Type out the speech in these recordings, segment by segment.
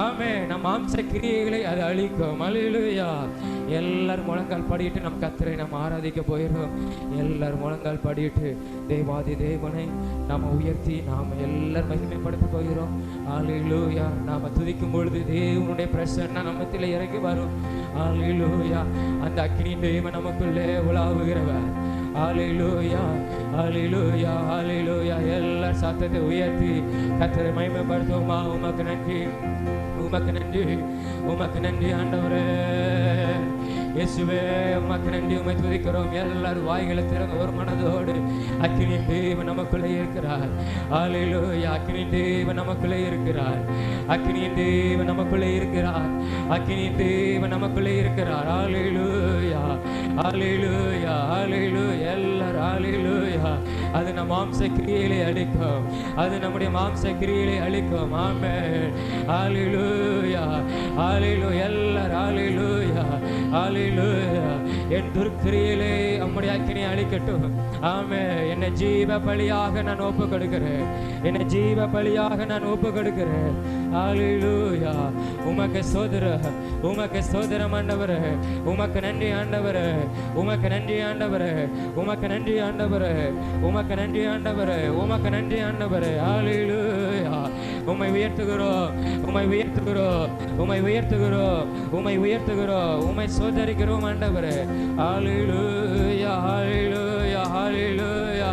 ஆமே. நம் மாம்ச கிரியைகளை அது அழிக்கும். அல்லேலூயா. எல்லாரும் முழங்கால் படிட்டு நம் கர்த்தரை நாம் ஆராதிக்க போயிடும். எல்லாரும் முழங்கால் படிட்டு தேவாதி தேவனை நாம் உயர்த்தி நாம் எல்லாரும் மகிமைப்படுத்த போகிறோம். அல்லேலூயா. நாம துதிக்கும் பொழுது தேவனுடைய பிரசன்னம் நம்மத்திலே இறங்கி வரும். அல்லேலூயா. அந்த அக்கினி தேவன் நமக்குள்ளே உலாவுகிறவர். அல்லேலூயா, அல்லேலூயா, அல்லேலூயா. எல்லா சத்தத்தை உயர்த்தி கர்த்தரை மகிமைப்படுத்துவோமா? உமக்கு நன்றி, உமக்கு நன்றி, உமக்கு நன்றி ஆண்டவரே. இயேசுவே உமக்கு நன்றி, உம்மை துதிக்கிறோம். எல்லாரும் வாய்களை திறங்க ஒரு மனதோடு. அக்கினி தேவன் நமக்குள்ளே இருக்கிறார். அல்லேலூயா. அக்கினி தேவன் நமக்குள்ளே இருக்கிறார். அக்கினி தேவன் நமக்குள்ளே இருக்கிறார். அக்கினி தேவன் நமக்குள்ளே இருக்கிறார். அல்லேலூயா, அல்லேலூயா, அல்லேலூயா. எல்லாரும் அல்லேலூயா. அது நம் மாம்ச கிரியைகளை அழிக்கும். அது நம்முடைய மாம்ச கிரியைகளை அழிக்கும். ஆமென். அல்லேலூயா, அல்லேலூயா. எல்லாரும் அல்லேலூயா, அல்லேலூயா. என் துர்க்கிரியிலே நம்முடைய அக்கினி அழிக்கட்டும். ஆமென். என்னை ஜீவ பலியாக நான் ஒப்பு கொடுக்கிறேன். என்னை ஜீவ பலியாக நான் ஒப்பு கொடுக்கிறேன். அல்லேலூயா. உமக்கு ஸ்தோத்திரம், உமக்கு ஸ்தோத்திரம் ஆண்டவரே. உமக்கு நன்றி ஆண்டவரே. உமக்கு நன்றி ஆண்டவரே. உமக்கு நன்றி ஆண்டவரே. உமக்கு நன்றி ஆண்டவரே. உமக்கு நன்றி ஆண்டவரே. அல்லேலூயா. உம்மை உயர்த்துகிறோம், உம்மை உயர்த்துகிறோம், உம்மை உயர்த்துகிறோம், உம்மை உயர்த்துகிறோம், உம்மை சோதரிக்கிறோம் ஆண்டவரே. அல்லேலூயா, அல்லேலூயா, அல்லேலூயா,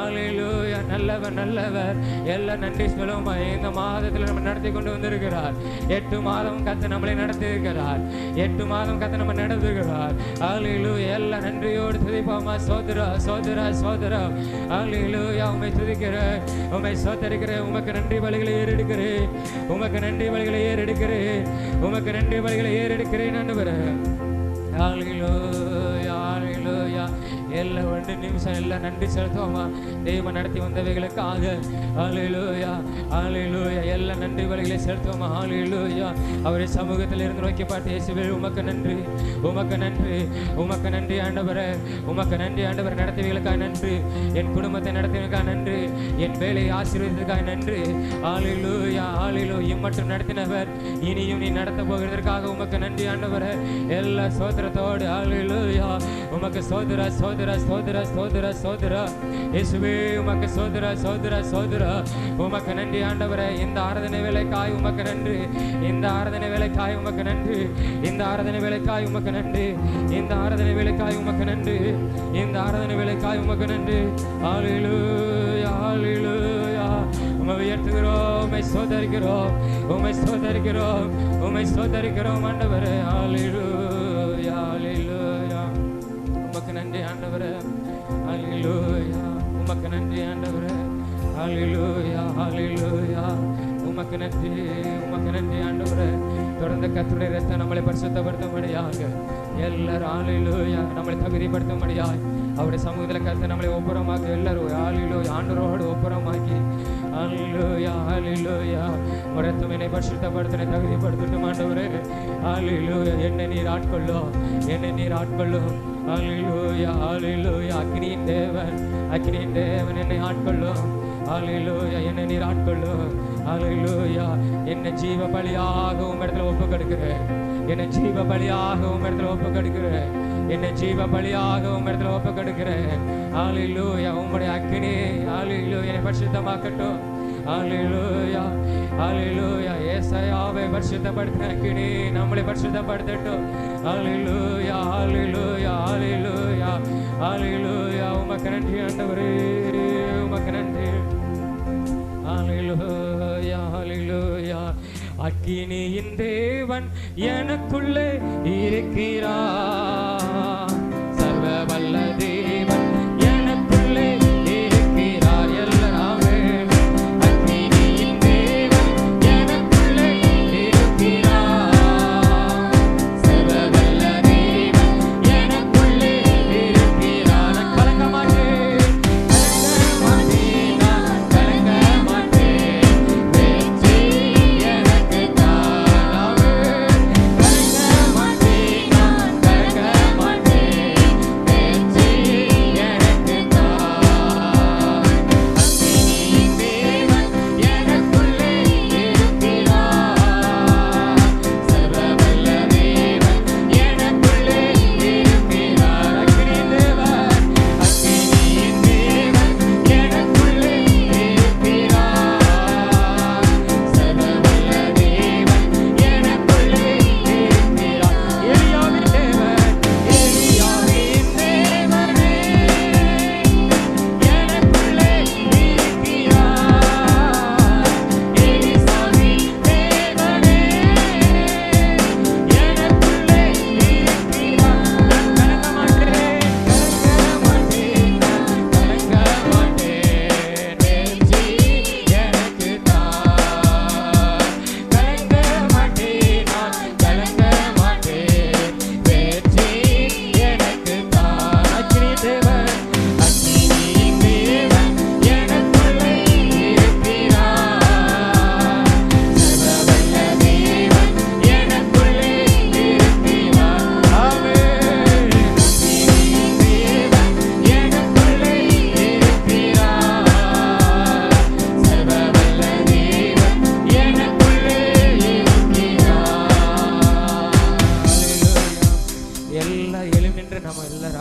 அல்லேலூயா. நல்லவர், நல்லவர். எல்லாம் நன்றி சொல்லுவோமா? இந்த மாதத்தில் நம்ம நடத்தி கொண்டு வந்திருக்கிறார். 8 மாதம் கத்த நம்மளை நடத்தி இருக்கிறார். 8 மாதம் கத்த நம்ம நடத்துகிறார். அல்லேலூயா. எல்லாம் நன்றியோடு துதிப்போமா? சோதரா, சோதரா, சோதரா. அல்லேலூயா. உம்மை துதிக்கிறேன், உம்மை சோதரிக்கிறேன். உமக்கு நன்றி பலிகளை ஏறெடுக்கிறேன். உமக்கு நன்றி பலிகளை ஏறெடுக்கிறேன். உமக்கு நன்றி பலிகளை ஏறெடுக்கிறேன் ஆண்டவரே. அல்லேலூயா, அல்லேலூயா. எல்லா 2 நிமிஷம் எல்லாம் நன்றி செலுத்துவோமா? தெய்வம் நடத்தி வந்தவைகளுக்காக. அல்லேலூயா, அல்லேலூயா. எல்லா நன்றி பலிகளை செலுத்துவோமா? அல்லேலூயா. அவருடைய சமூகத்தில் இருந்து நோக்கி பார்த்து இயேசுவே உமக்கு நன்றி, உமக்கு நன்றி, உமக்கு நன்றி ஆண்டவரே. உமக்கு நன்றி ஆண்டவர். நடத்தியவைகளுக்காக நன்றி. என் குடும்பத்தை நடத்தியவர்களுக்காக நன்றி. என் வேலையை ஆசீர்வதித்ததற்காக நன்றி. அல்லேலூயா, அல்லேலூயா. இம்மட்டும் நடத்தினவர் இனியும் நீ நடத்த போகிறதற்காக உமக்கு நன்றி ஆண்டவரே. எல்லா சோதரத்தோடு அல்லேலூயா. உமக்கு சோதரா, சோதரா, சோதரா, சோதரா, சோதரா. இயேசுவே உமக்கு சோதரா, சோதரா, சோதரா. உமக்கு நன்றி ஆண்டவரே. இந்த ஆராதனை வேலைக்காய் உமக்கு நன்றி. இந்த ஆராதனை வேலைக்காய் உமக்கு நன்றி. இந்த ஆராதனை வேலைக்காய் உமக்கு நன்றி. இந்த ஆராதனை வேலைக்காய் உமக்கு நன்றி. இந்த ஆராதனை வேலைக்காய் உமக்கு நன்றி. அல்லேலூயா, அல்லேலூயா. உம்மை உயர்த்துகிறோம், உம்மை சோதரிக்கிறோம், உம்மை சோதரிக்கிறோம், உம்மை சோதரிக்கிறோம் ஆண்டவரே. அல்லேலூயா, அல்லேலூயா. உமக்கு நன்றி ஆண்டவரே. அல்லேலூயா. உமக்கு நன்றி ஆண்டவரே. அல்லேலூயா, அல்லேலூயா. உமக்கு நன்றி, உமக்கு நன்றி ஆண்டவரே. தொடர்ந்து கர்த்தருடைய இரத்தம் நம்மளை பரிசுத்தப்படுத்தும்படியாக எல்லாரும் அல்லேலூயா நம்மளை தகுதிப்படுத்தும்படியாக அவருடைய சமூகத்தில் கர்த்தர் நம்மளை ஒப்புரமாக்கி எல்லாரும் அல்லேலூயா ஆண்டவரோடு ஒப்புரமாக்கி அல்லேலூயா, அல்லேலூயா. இரத்தம் என்னை பரிசுத்தப்படுத்த தகுதிப்படுத்தட்டும் ஆண்டவரே. அல்லேலூயா. என்னை நீர் ஆட்கொள்ளும், என்னை நீர் ஆட்கொள்ளும். அல்லேலூயா, அல்லேலூயா. அக்கினியின் தேவன், அக்கினியின் தேவன் என்னை ஆட்கொள்ளும். அல்லேலூயா. என்னை நீர் ஆட்கொள்ளும். அல்லேலூயா. என்னை ஜீவ பலியாக உம்மிடத்துல ஒப்பு கொடுக்கிறேன். என்னை ஜீவ பலியாக உம்மிடத்துல ஒப்பு கொடுக்கிறேன். என்னை ஜீவ பலியாக உம்மிடத்துல ஒப்பு கொடுக்கிறேன். அல்லேலூயா. உம்முடைய அக்கினி அல்லேலூயா என்னை பரிசுத்தமாக்கட்டும். அல்லேலூயா, அல்லேலூயா. ஏசாயாவை பரிசுத்தப்படுத்தின அக்கினி நம்மளை பரிசுத்தப்படுத்தட்டும். அல்லேலூயா, அல்லேலூயா, அல்லேலூயா, அல்லேலூயா. உமக்கு நன்றி ஆண்டவரே, உமக்கு நன்றி. அல்லேலூயா, அல்லேலூயா. அக்கினியின் தேவன் எனக்குள்ளே இருக்கிறார். சர்வ வல்ல தேவன் எனக்குள்ளே இருக்கிறார். எல்லாமே அக்கினியின் தேவன் எனக்குள்ளே இருக்கிறார். சர்வ வல்ல தேவன் எனக்குள்ளே இருக்கிறார். கலங்க மாட்டேன், கலங்க மாட்டேன், நான் கலங்க மாட்டேன். வெற்றி எனக்கு தானாவே. கலங்க மாட்டேன், நான் கலங்க மாட்டேன். வெற்றி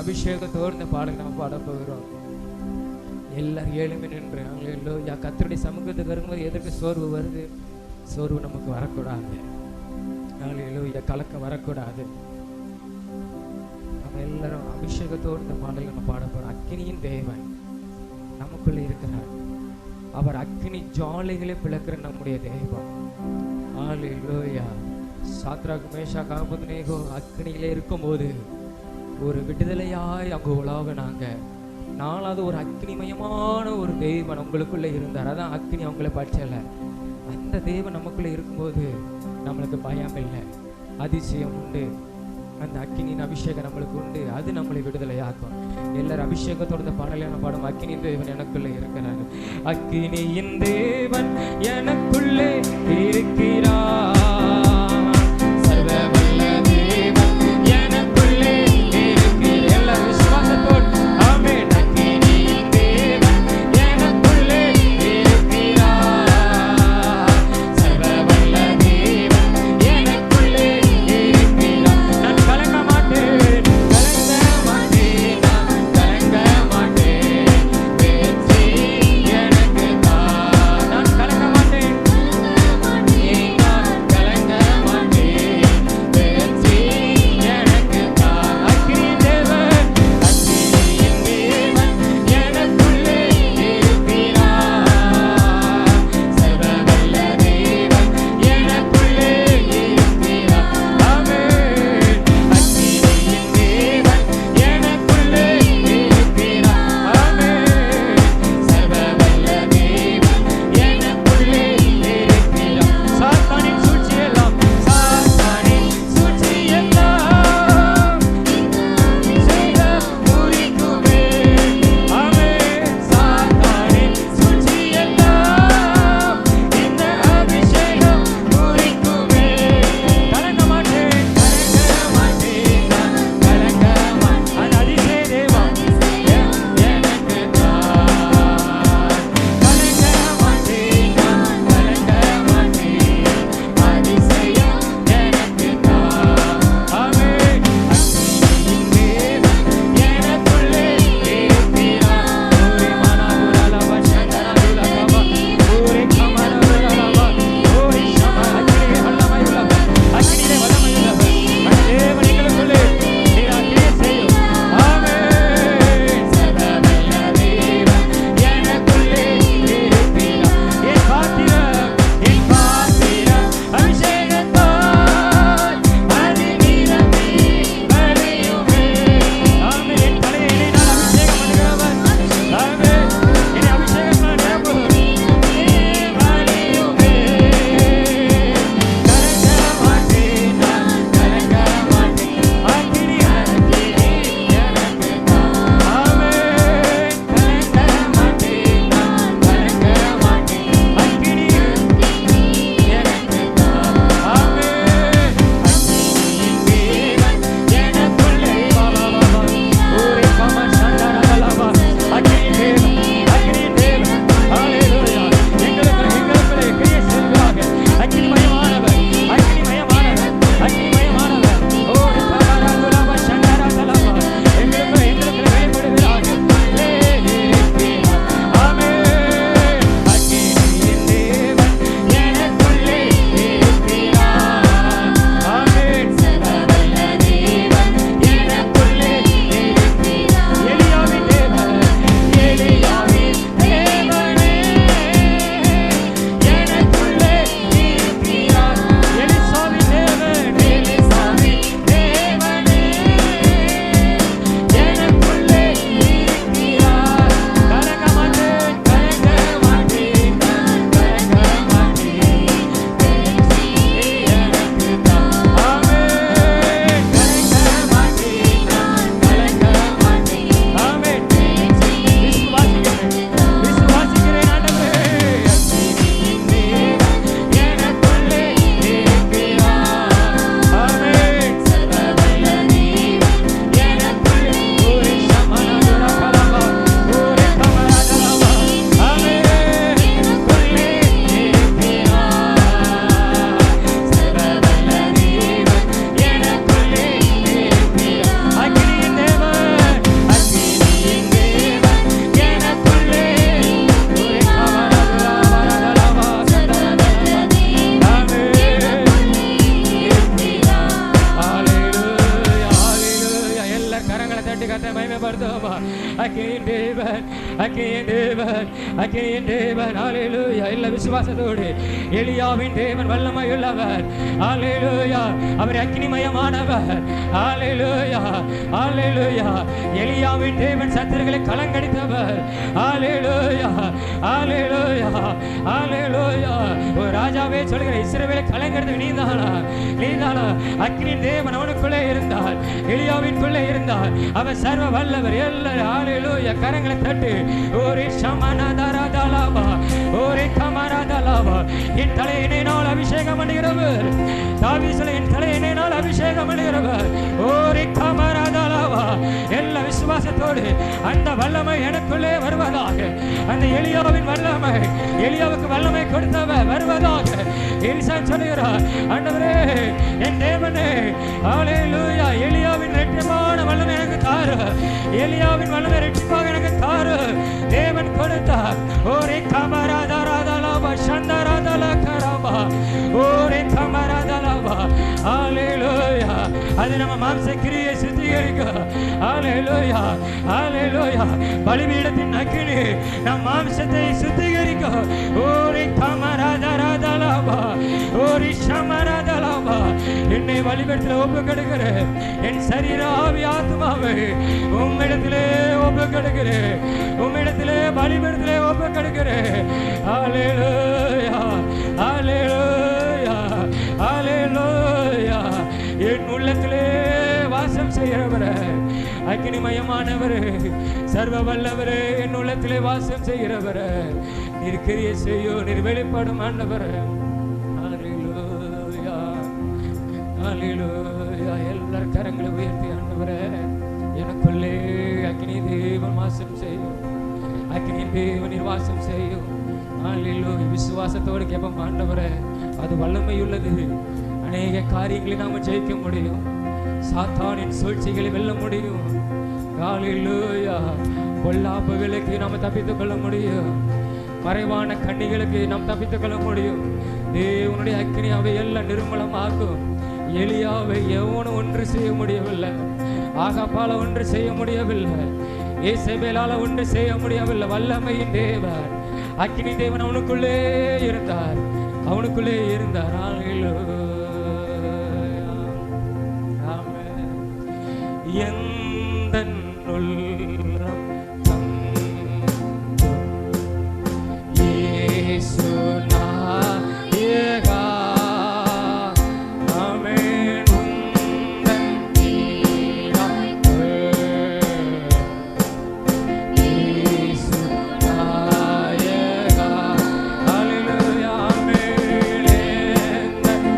அபிஷேகத்தோடு இந்த பாடல் நாம் பாட போகிறோம். எல்லாரும் ஏழுமே நின்று அல்லேலூயா. கர்த்தருடைய சமூகத்துக்கு வரும்போது எதற்கு சோர்வு வருது? சோர்வு நமக்கு வரக்கூடாது. அல்லேலூயா. கலக்கம் வரக்கூடாது. நம்ம எல்லாரும் அபிஷேகத்தோடு இந்த பாடல் நம்ம பாட போறோம். அக்கினியின் தேவன் நமக்குள்ள இருக்கிறார். அவர் அக்கினி ஜாலைகளை பிளக்கிற நம்முடைய தேவன். அல்லேலூயா. சாத்ராக் மேஷாக் ஆபேத்நேகோ அக்கினியிலே இருக்கும்போது ஒரு விடுதலையாய் அங்கு உலாவினாங்க. நாலாவது ஒரு அக்கினிமயமான ஒரு தேவன் உங்களுக்குள்ள இருந்தார். அதான் அக்கினி அவங்கள பற்றல. அந்த தேவன் நமக்குள்ள இருக்கும்போது நம்மளுக்கு பயம் இல்லை, அதிசயம் உண்டு. அந்த அக்கினியின் அபிஷேகம் நம்மளுக்கு உண்டு. அது நம்மளை விடுதலையாக்கும். எல்லாரும் அபிஷேகத்தோட பாடலான பாடும். அக்கினியின் தேவன் எனக்குள்ளே இருக்கிறார். அக்கினியின் தேவன் எனக்குள்ளே இருக்கிறார். Yeah. அக்கினியின் தேவன், அக்கினியின் தேவன். ஹல்லேலூயா. எல்லா விசுவாசத்தோடு எலியாவின் தேவன் வல்லமையுள்ளவர். ஹல்லேலூயா. அவர் அக்கினிமயமானவர். ஹல்லேலூயா, ஹல்லேலூயா. எலியாவின் தேவன் சத்துருக்களை கலங்கடித்தவர். ஹல்லேலூயா, ஹல்லேலூயா, ஹல்லேலூயா. ஒரு ராஜாவே சொல்கிற இஸ்ரவேலை கலங்கடித்த நீதானா, நீதானா? அக்கினியின் தேவன் அவனுக்குள்ளே இருந்தார், எலியாவின்குள்ளே இருந்தார். அவர் சர்வ வல்லவர். எல்லாரும் ஹல்லேலூயா கரங்களை தட்டு. ஒரு ஷமனதரதலபா, ஒரு கமரதலபா. என் தலையினால் அபிஷேகம் பண்ணுகிறவர், தாவீதிலே என் தலையினால் அபிஷேகம் பண்ணுகிறவர். ஒரு கமரதலபா. எல்லா விசுவாசத்தோடு அந்த வல்லமை எனக்குள்ளே வருவதாக. அந்த எலியாவின் வல்லமை, எலியாவுக்கு வல்லமை கொடுத்தவர் வருவதாக. எலிசா சொல்கிறார், ஆண்டவரே என் தேவனே, ஹல்லேலூயா, எலியாவின் இரட்டிப்பான வல்லமை எனக்கு தாரு, எலியாவின் வல்லமை இரட்டிப்பாக எனக்கு தாரு. தேவன் கொடுத்தார். ஓரே கமரதரதலபா சந்தரதலகரபா, ஓரே கமரதலபா. ஹல்லேலூயா. அது நம்ம மாம்ச கிரியை சுத்திகரிக்கும். ஹல்லேலூயா, ஹல்லேலூயா. பலிபீடத்தின் அக்கினி நம் மாம்சத்தை சுத்திகரிக்கும். ஓரே கமரதரதலபா, ஓரி ஷமரதலபா. என்னை பலிபீடத்தில் ஒப்பு கொடுக்கிறேன். என் சரீர ஆவி ஆத்மாவை உம்மிடத்திலே ஒப்பு கொடுக்கிறேன். உம்மிடத்திலே பலிபீடத்திலே ஒப்பு கொடுக்கிறேன். ஹல்லேலூயா, ஹல்லேலூயா, ஹல்லேலூயா. என் உள்ளத்திலே வாசம் செய்கிறவரே, அக்கினிமயமானவரே, சர்வ வல்லவரே, என் உள்ளத்திலே வாசம் செய்கிறவரே, நீர் கிரியை செய்யும், நீர் வெளிப்படும் ஆண்டவரே. ஹல்லேலூயா, ஹல்லேலூயா. எல்லார் கரங்களை உயர்த்தி ஆண்டவரே, எனக்குள்ளே அக்கினி தேவன் வாசம் செய்யும், அக்கினி தேவன் நீர் வாசம் செய்யும். ஹல்லேலூயா. விசுவாசத்தோடு கேட்போம் ஆண்டவரே, அது வல்லமை உள்ளது. அநேக காரியங்களை நாம ஜெயிக்க முடியும், சாத்தானின் சூழ்ச்சிகளை வெல்ல முடியும். ஹல்லேலூயா. பொல்லாப்புகளுக்கு நாம் தப்பித்துக் கொள்ள முடியும், மறைவான கண்ணிகளுக்கு நாம் தப்பித்துக் கொள்ள முடியும். தேவனுடைய அக்கினி அவை எல்லாம் நிர்மலமாக்கும். எலியாவை எவனும் ஒன்று செய்ய முடியவில்லை, ஆகாபால ஒன்று செய்ய முடியவில்லை, ஏசபேலால ஒன்று செய்ய முடியவில்லை. வல்லமையின் தேவன், அக்கினி தேவன் அவனுக்குள்ளே இருந்தார், அவனுக்குள்ளே இருந்தார். ஹல்லேலூயா. ஆமென். எந்தன் உள்ளம் இயேசு நாயகா. ஆமென். உந்தன் நீரம் இயேசு நாயகா. ஹல்லேலூயா. ஆமென். எந்தன்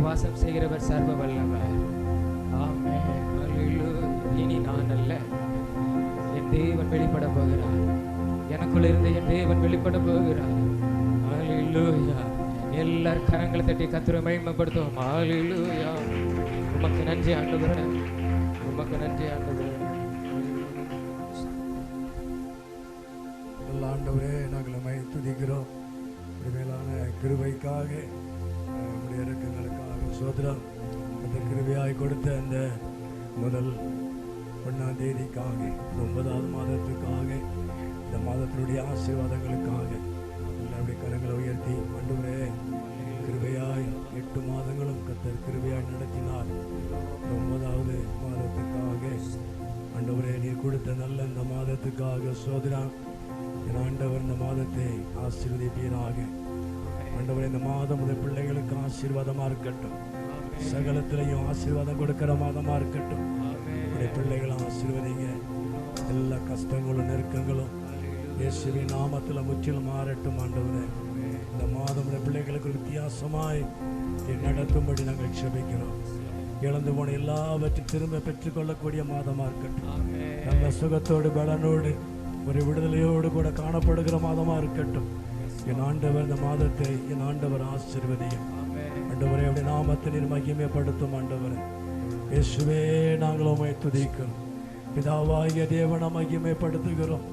வாசம் செய்கிறவர் சர்வ வல்லவர். ஆமென். அல்லேலூயா. இனி நான் அல்ல, என் தேவன் வெளிப்பட போகிறார். எனக்குள்ள இருந்து என் தேவன் வெளிப்பட போகிறார். அல்லேலூயா. எல்லாரும் கரங்களை தட்டி கர்த்தரை மகிமைப்படுத்துவோம். அல்லேலூயா. உமக்கு நன்றி ஆண்டவரே, உமக்கு நன்றி ஆண்டவரே. ஆண்டவரே, நாங்கள் உம்மை துதிக்கிறோம். மேலான கிருபைக்காக, உடைய இறக்கங்களுக்காக சோதரம். அந்த கிருபையாய் கொடுத்த அந்த முதல் 1ஆம் தேதிக்காக, 9வது மாதத்துக்காக, இந்த மாதத்தினுடைய ஆசீர்வாதங்களுக்காக எல்லாருடைய கரங்களை உயர்த்தி, ஆண்டவரே கிருபையாய் 8 மாதங்களும் கர்த்தர் கிருபையாய் நடத்தினார். 9வது மாதத்துக்காக ஆண்டவரே நீர் கொடுத்த நல்ல இந்த மாதத்துக்காக சோதரம். என் ஆண்டவர் இந்த மாதத்தை ஆசீர்வதிப்பீராக. ஆண்டவர் இந்த மாதம் உடைய பிள்ளைகளுக்கு ஆசீர்வாதமா இருக்கட்டும். சகலத்திலையும் ஆசீர்வாதம் கொடுக்கிற மாதமா இருக்கட்டும். உடைய பிள்ளைகளை ஆசீர்வதிங்க. எல்லா கஷ்டங்களும் நெருக்கங்களும் இயேசுவின் நாமத்தில் முற்றிலும் மாறட்டும். ஆண்டவரே இந்த மாதம் உடைய பிள்ளைகளுக்கு வித்தியாசமாய் நடத்தும்படி நாங்கள் க்ஷபிக்கிறோம். இழந்து போன எல்லாவற்றையும் திரும்ப பெற்றுக்கொள்ளக்கூடிய மாதமா இருக்கட்டும். நல்ல சுகத்தோடு பலனோடு ஒரு விடுதலையோடு கூட காணப்படுகிற மாதமா இருக்கட்டும். என் ஆண்டவர் இந்த மாதத்தை என் ஆண்டவர் ஆசீர்வதியும். ஆண்டவரே உடைய நாமத்தை நீர் மகிமைப்படுத்தும். ஆண்டவரே இயேசுவே நாங்கள் உம்மை துதிக்கிறோம். பிதாவாகிய தேவனை மகிமைப்படுத்துகிறோம்.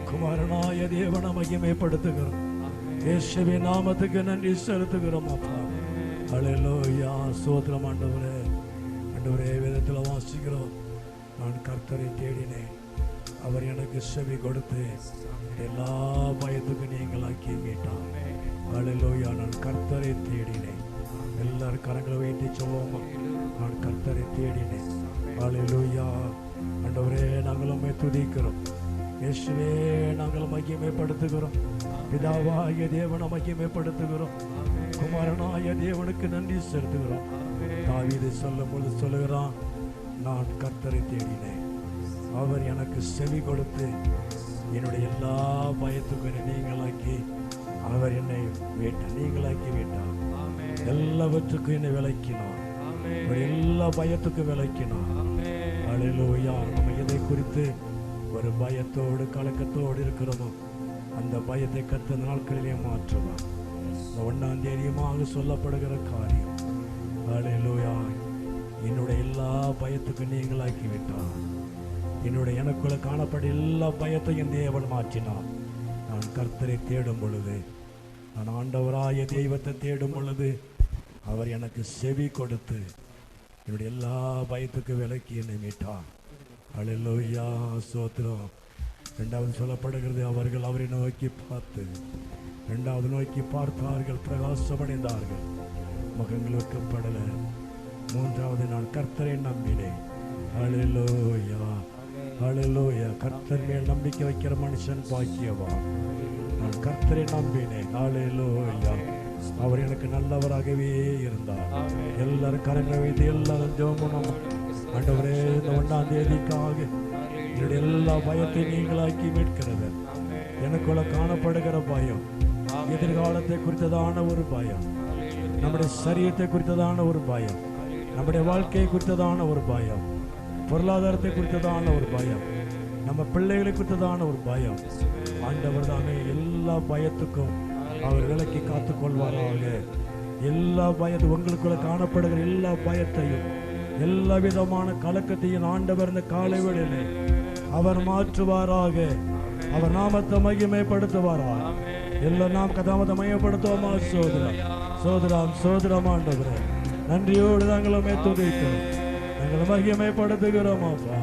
குமாரனாய தேவனை மகிமைப்படுத்துகிறோம். இயேசுவின் நாமத்துக்கு நன்றி செலுத்துகிறோம். அப்பா அல்லேலூயா. ஸ்தோத்திரம் ஆண்டவரே. ஆண்டவரே வேதத்தில் வாசிக்கிறோம், நான் கர்த்தரை தேடினேன், அவர் எனக்கு செவி கொடுத்து எல்லா பயத்துக்கும் நீங்களாக்கி மீட்டார். அல்லேலூயா. நான் கர்த்தரை தேடினேன். எல்லாரும் கரங்களை வைத்து சொல்லுவோமா, நான் கர்த்தரை தேடினேன். அல்லேலூயா. ஆண்டவரே நாங்கள் உம்மை துதிக்கிறோம். இயேசுவே நாங்கள் மகிமைப்படுத்துகிறோம். பிதாவாகிய தேவனை மகிமைப்படுத்துகிறோம். குமாரனாய தேவனுக்கு நன்றி செலுத்துகிறோம். தாவீது சொல்லும் பொழுது சொல்லுகிறான், நான் கர்த்தரை தேடினேன், அவர் எனக்கு செவி கொடுத்து என்னுடைய எல்லா பயத்துக்கும் நீங்களாக்கி அவர் என்னை நீங்களாக்கி விட்டார். எல்லாவற்றுக்கும் என்னை விலக்கினார். எல்லா பயத்துக்கும் விலக்கினார். அல்லேலூயா. நம்ம எதை குறித்து ஒரு பயத்தோடு கலக்கத்தோடு இருக்கிறோமோ அந்த பயத்தை கர்த்தர் நாட்களிலே மாற்றுவார். 1ஆம் தேதியுமாக சொல்லப்படுகிற காரியம், அல்லேலூயா, என்னுடைய எல்லா பயத்துக்கும் நீங்களாக்கி விட்டார். என்னுடைய எனக்குள்ள காணப்பட்ட எல்லா பயத்தையும் தேவன் மாற்றினார். நான் கர்த்தரை தேடும் பொழுது, நான் ஆண்டவராய தெய்வத்தை தேடும் பொழுது அவர் எனக்கு செவி கொடுத்து என்னுடைய எல்லா பயத்துக்கு விலக்கி என்னை மீட்டார். அல்லேலூயா. ஸ்தோத்திரம். 2வது சொல்லப்படுகிறது, அவர்கள் அவரை நோக்கி பார்த்து 2வது நோக்கி பார்த்தார்கள், பிரகாசமடைந்தார்கள், முகங்கள் வைக்கப்படல. 3வது நான் கர்த்தரை நம்பினேன். அல்லேலூயா. அல்லேலூயா. கர்த்தர் மேல் நம்பிக்கை வைக்கிற மனுஷன் பாக்கியவான். நான் கர்த்தரை நம்பினேன். அல்லேலூயா. அவர் எனக்கு நல்லவராகவே இருந்தார். எல்லாரும் கரங்களை வைத்து எல்லாரும் ஜெபம் பண்ணுவோம். ஆண்டவரே இந்த 1ஆம் தேதிக்காக என்னுடைய எல்லா பயத்தை நீங்களாக்கி மீட்கிறவர். எனக்குள்ள காணப்படுகிற பயம் எதிர்காலத்தை குறித்ததான ஒரு பயம், நம்முடைய சரீரத்தை குறித்ததான ஒரு பயம், நம்முடைய வாழ்க்கையை குறித்ததான ஒரு பயம், பொருளாதாரத்தை குறித்ததான ஒரு பயம், நம்ம பிள்ளைகளை குறித்ததான ஒரு பயம். ஆண்டவர் தானே எல்லா பயத்துக்கும் அவர் விலக்கி காத்துக்கொள்வாராக. எல்லா பயத்து உங்களுக்குள்ள காணப்படுகிற எல்லா பயத்தையும் எல்லா விதமான கலக்கத்தையும் ஆண்டவர் இந்த காலை வேளையிலே அவர் மாற்றுவாராக. அவர் நாமத்தை மகிமைப்படுத்துவாராக. எல்லாம் நாம் கதாமத்தை மையப்படுத்துவோமா? சோதரம் சோதரம் சோதரம். ஆண்டவரே நன்றியோடு நாங்கள் துதிக்கிறோம், நாங்கள் மகிமைப்படுத்துகிறோம். அப்பா